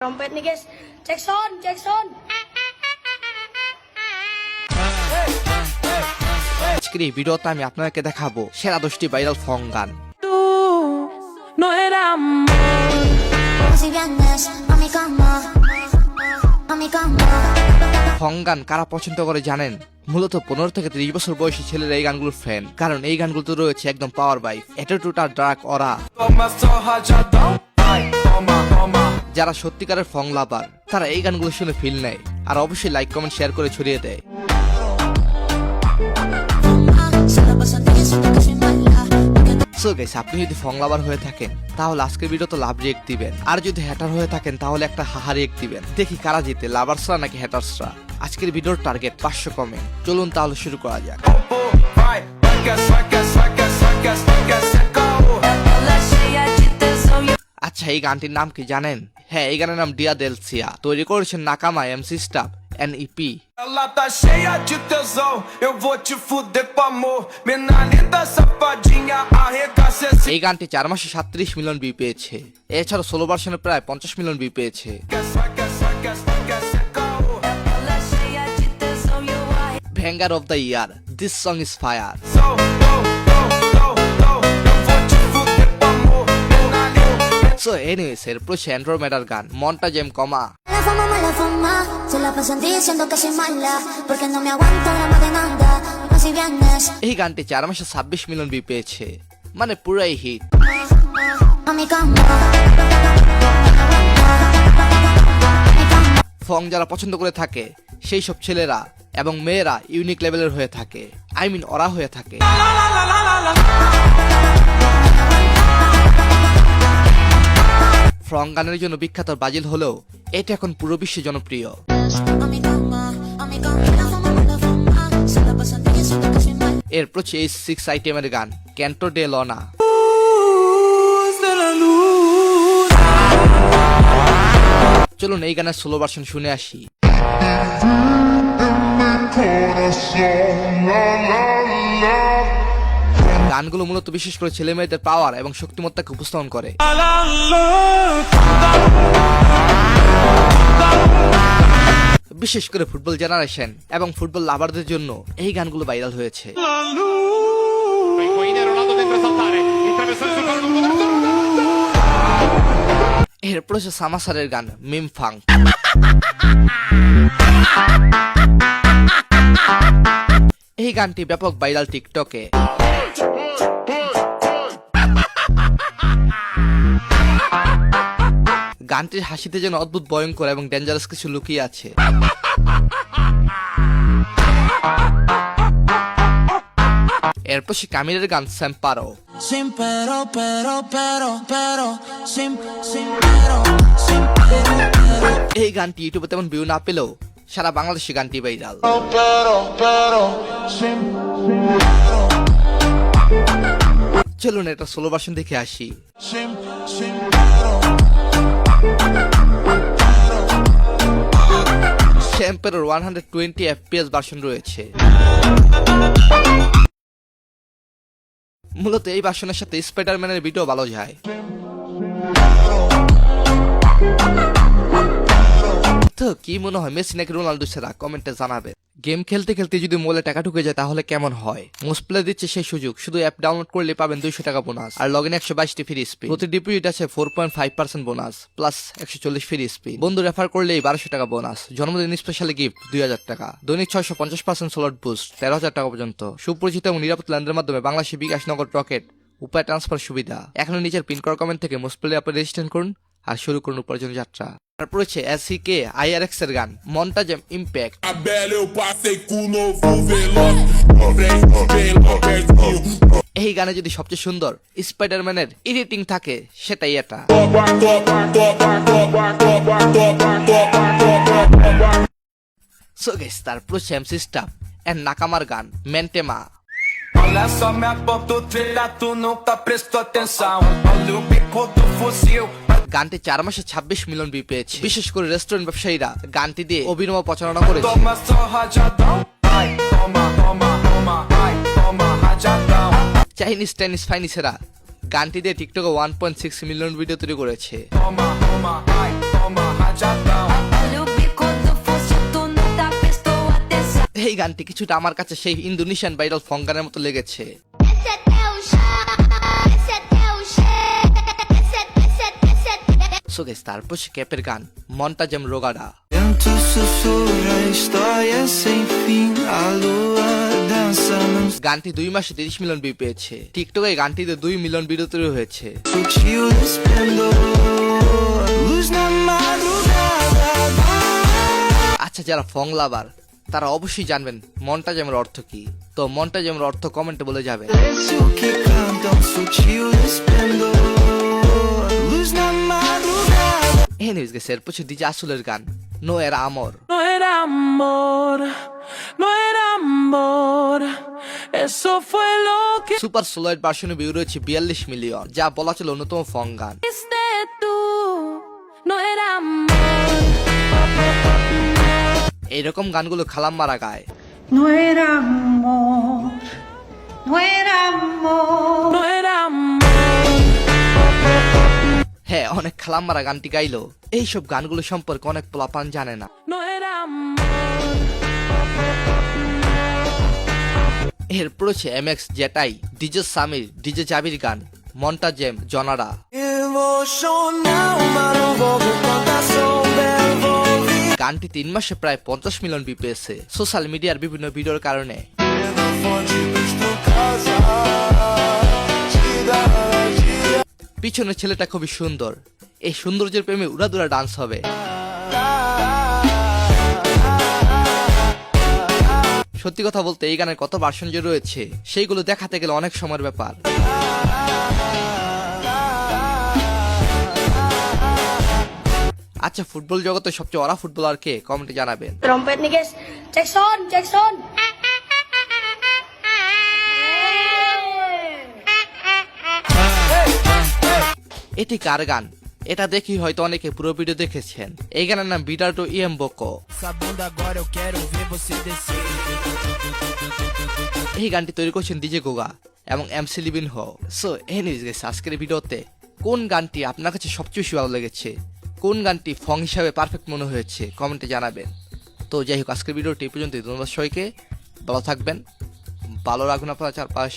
Trompet nih guys, Jackson. আজকের এই ভিডিওতে আমি আপনাদেরকে দেখাবো সেরা 10টি ভাইরাল ফং গান। No era amor. Si vienes a mi cama, a mi cama. ফং গান কারা পছন্দ করে জানেন? মূলত 15 থেকে 30 বছর বয়সী ছেলেরা এই গানগুলোর ফ্যান, কারণ এই গানগুলোতে রয়েছে একদম পাওয়ার বাইক, অ্যাটিটিউড আর ডার্ক অরা। যারা সত্যিকারের ফং লাভার তারা এই গানগুলো শুনে ফিল নেয়, আর অবশ্যই লাইক কমেন্ট শেয়ার করে ছড়িয়ে দেয়। Solo pasan días y que soy mala. So guys, আপনি যদি ফং লাভার হয়ে থাকেন তাহলে আজকের ভিডিওতে লাভ রিয়েক্ট দিবেন, আর যদি হ্যাটার হয়ে থাকেন তাহলে একটা হাহা রিয়েক্ট দিবেন। দেখি কারা জিতে, লাভার্সরা নাকি হ্যাটার্সরা। আজকের ভিডিওর টার্গেট 500 কমেন্ট। চলুন তাহলে শুরু করা যাক। আচ্ছা, এই গানটির নাম কি জানেন? হ্যাঁ, এই গানের নাম ডিয়া দেল সিয়া। তৈরি করেছেন নাকামা MC staff NEP। Ela tá cheia de tesão, eu vou te fuder com amor. Mina linda, safadinha, arregaça esse. এই গানটি 4 মাসে 37 মিলিয়ন ভিউ পেয়েছে। এছাড়া সোলো ভার্সনে প্রায় 50 মিলিয়ন ভিউ পেয়েছে। Banger of the year, this song is fire. So anyways, এরপর সে অ্যান্ড্রোমেডার গান মন্টা জেম কমা। Mala fama, se la pasan diciendo que soy mala, porque no me aguanto gramo de nada. Si vienes এই গানটি 4 মাসে 26 million view পেয়েছে, মানে পুরাই হিট। a mi cama, ফং যারা পছন্দ করে থাকে সেই সব ছেলেরা এবং মেয়েরা ইউনিক লেভেলের হয়ে থাকে, আই মিন ওরা হয়ে থাকে। ফং গানের জন্য বিখ্যাত ব্রাজিল হলেও এটা এখন পুরো বিশ্বে জনপ্রিয়। a mi cama, a mi cama. Mala fama, se la pasan diciendo que soy mala. এরপর এই 6 আইটেমের গান ক্যান্টো ডে লনা। De la luz. চলুন এই গানের সোলো ভার্সন শুনে আসি। গানগুলো মূলত বিশেষ করে ছেলে মেয়েদের পাওয়ার এবং শক্তিমত্তাকে উপস্থাপন করে। বিশেষ করে ফুটবল জেনারেশন এবং ফুটবল লাভারদের জন্য এই গানগুলো ভাইরাল হয়েছে। এরপর হচ্ছে সামাসারের গান মিম ফাং। এই গানটি ব্যাপক ভাইরাল টিকটকে। গানটির হাসিতে যেন অদ্ভুত ভয়ঙ্কর এবং ডেঞ্জারাস কিছু লুকিয়ে আছে। এরপর সে কামিলের গান স্যাম্পারো। Sin pero, sin pero. এই গানটি ইউটিউবে তেমন ভিউ না পেলেও সারা বাংলাদেশে গানটি ভাইরাল। চলুন এটা সোলো ভার্সন দেখে আসি। শ্যাম্পেরোর 120 FPS ভার্সন রয়েছে। মূলত এই ভার্সনের সাথে স্পাইডারম্যানের ভিডিও ভালো যায়। তো কি মনে হয়, মেসি নাকি রোনাল্ডো সেরা? কমেন্টে জানাবে। গেম খেলতে খেলতে যদি মোবাইলে টাকা ঢুকে যায় তাহলে কেমন হয়? মোস্ট প্লে দিচ্ছে সেই সুযোগ, শুধু অ্যাপ ডাউনলোড করলে পাবেন 200 টাকা বোনাস, আর লগইন 122টি ফ্রি স্পিন। প্রতি ডিপোজিট আছে 4.5% বোনাস প্লাস 140 ফ্রি স্পিন। বন্ধু রেফার করলেই 1200 টাকা বোনাস। জন্মদিন স্পেশাল গিফট 2000 টাকা। দৈনিক 650% স্লট বুস্ট 13,000 টাকা পর্যন্ত। সুপরিচিত এবং নিরাপদ লেনদেনের মাধ্যমে বাংলাদেশি বিকাশ, নগদ, রকেট উপায় ট্রান্সফার সুবিধা। এখন নিচের পিন করা কমেন্ট থেকে মোস্ট প্লে অ্যাপে রেজিস্ট্রেশন করুন আর শুরু করুন উপার্জনের যাত্রা। তারপর হচ্ছে SCK IRX এর গান মন্টা জেম impact. A bela eu passei com o novo Veloz. Vem pertinho. এই গানে যদি সবচেয়ে সুন্দর স্পাইডারম্যানের এডিটিং থাকে সেটাই এটা। সো গাইস, তারপর হচ্ছে MC স্টাফ এন্ড নাকামার গান মেন্টেমা। Olha só minha ponta trilha, tu nunca prestou atenção. Olha o bico do fuzil. গানটি 4 মাসে 26 মিলিয়ন ভিউ পেয়েছে। বিশেষ করে রেস্টুরেন্ট ব্যবসায়ীরা গানটি দিয়ে অভিনব প্রচারণা করেছে। Toma só rajadão. Ai, toma, ai, toma rajadão. Chinese tennis ফাইনিসেরা গানটি দিয়ে টিকটকে 1.6 মিলিয়ন ভিডিও তৈরি করেছে। Toma, ai, toma rajadão. গানটি কিছুটা আমার কাছে সেই ইন্দোনেশিয়ান ভাইরাল ফং গানের মতো লেগেছে। Esse é teu chá, esse é teu cheiro, so guys, তারপর সে ক্যাপের গান মনটা যেমন রোগাড়া। Vento sussurra história sem fim, a lua dança num গানটি 2 মাসে 30 মিলিয়ন ভিউ পেয়েছে। টিকটকে এই গানটিতে 2 মিলিয়ন ভিডিও তৈরি হয়েছে। sutil esplendor, luz na madrugada. আচ্ছা, যারা ফং লাভার তারা অবশ্যই জানবেন মনটা যেমন অর্থ কি। তো মনটা যেমন অর্থ কমেন্টে বলে যাবেন। Silêncio que canta um sutil esplendor, luz na madrugada. Anyways guys, এরপর হচ্ছে ডিজে আসলের গান নো এরা আমর। No era amor, no era amor. Eso fue lo que super সোলাইট ভার্সনে ভিউ রয়েছে 42 মিলিয়ন, যা বলা ছিল অন্যতম ফং গান। hiciste tú. No era amor. এইরকম গানগুলো খালাম মারা গায়। No era amor, no era amor. No era amor. হ্যাঁ, অনেক খালাম মারা গানটি গাইলো। এইসব গানগুলো সম্পর্কে অনেক পোলাপান জানে না। No era amor. এরপর হচ্ছে এমএক্স জেটাই, ডিজে সামির, ডিজে জাবির গান মনটা জেম জনারা। Emocional, marogogo, plantação, belo envolvido. গানটি 3 মাসে প্রায় 50 মিলিয়ন ভিউ পেয়েছে সোশ্যাল মিডিয়ার বিভিন্ন ভিডিওর কারণে। Na fonte do casa, tira. পিছনের ছেলেটা খুবই সুন্দর। এই সৌন্দর্যের প্রেমে উড়াদুরা ডান্স হবে। সত্যি কথা বলতে এই গানের কত ভার্সন যে রয়েছে সেইগুলো দেখাতে গেলে অনেক সময়ের ব্যাপার। আচ্ছা, ফুটবল জগতে সবচেয়ে অরা ফুটবলার কে কমেন্টে জানাবেন। Trompet nih guys. Jackson, Jackson. এটি কার গান? এটা দেখি হয়তো অনেকে পুরো ভিডিও দেখেছেন। এই গানের নাম বিডার্টো ইএম বোকো। এই গানটি তৈরি করছেন ডিজে গোগা এবং এমসি লিবিন হো। সো এনিওয়েজ গাইস, আজকের ভিডিওতে কোন গানটি আপনার কাছে সবচেয়ে বেশি ভালো লেগেছে, কোন গানটি ফং হিসাবে পারফেক্ট মনে হয়েছে কমেন্টে জানাবেন। তো যাই হোক, আজকের ভিডিওটি এই পর্যন্তই। ধন্যবাদ সবাইকে, ভালো থাকবেন, ভালো রাখুন আপনার চারপাশ।